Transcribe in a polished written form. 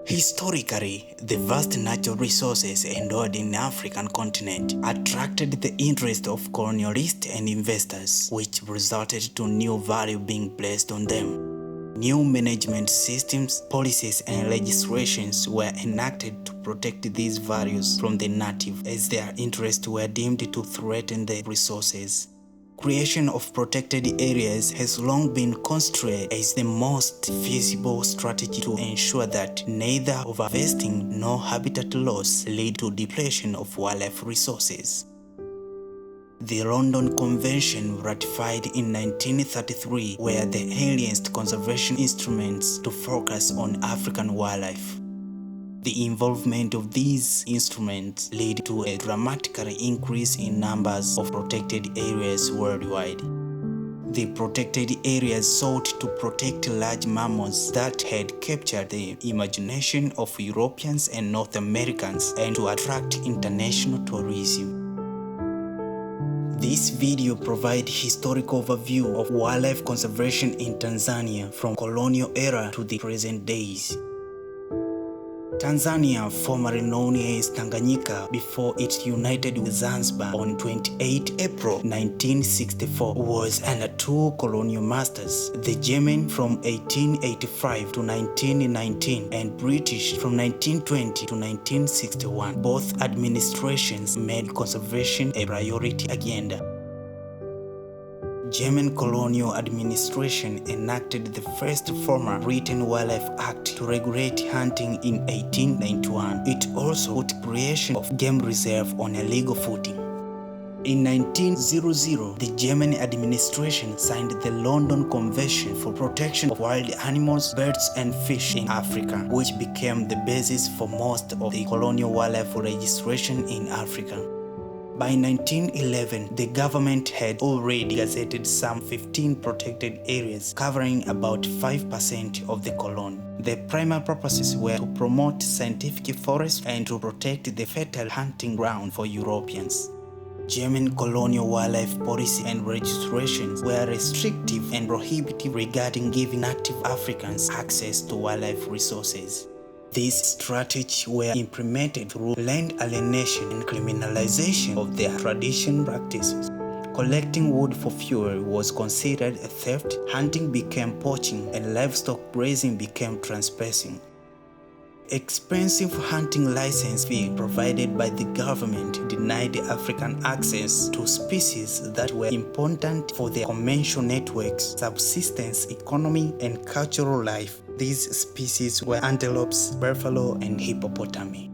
Historically, the vast natural resources endured in the African continent attracted the interest of colonialists and investors, which resulted to new value being placed on them. New management systems, policies, and legislations were enacted to protect these values from the native, as their interests were deemed to threaten the resources. Creation of protected areas has long been considered as the most feasible strategy to ensure that neither overvesting nor habitat loss lead to depletion of wildlife resources. The London Convention, ratified in 1933, were the earliest conservation instruments to focus on African wildlife. The involvement of these instruments led to a dramatic increase in numbers of protected areas worldwide. The protected areas sought to protect large mammals that had captured the imagination of Europeans and North Americans and to attract international tourism. This video provides historical overview of wildlife conservation in Tanzania from colonial era to the present days. Tanzania, formerly known as Tanganyika before it united with Zanzibar on 28 April 1964, was under two colonial masters, the German from 1885 to 1919 and British from 1920 to 1961. Both administrations made conservation a priority agenda. German colonial administration enacted the first formal written Wildlife Act to regulate hunting in 1891. It also put creation of game reserve on a legal footing. In 1900, the German administration signed the London Convention for Protection of Wild Animals, Birds and Fish in Africa, which became the basis for most of the colonial wildlife legislation in Africa. By 1911, the government had already gazetted some 15 protected areas, covering about 5% of the colony. The primary purposes were to promote scientific forestry and to protect the fertile hunting ground for Europeans. German colonial wildlife policy and registrations were restrictive and prohibitive regarding giving native Africans access to wildlife resources. These strategies were implemented through land alienation and criminalization of their traditional practices. Collecting wood for fuel was considered a theft, hunting became poaching, and livestock grazing became trespassing. Expensive hunting license fee provided by the government denied African access to species that were important for their commercial networks, subsistence economy, and cultural life. These species were antelopes, buffalo, and hippopotami.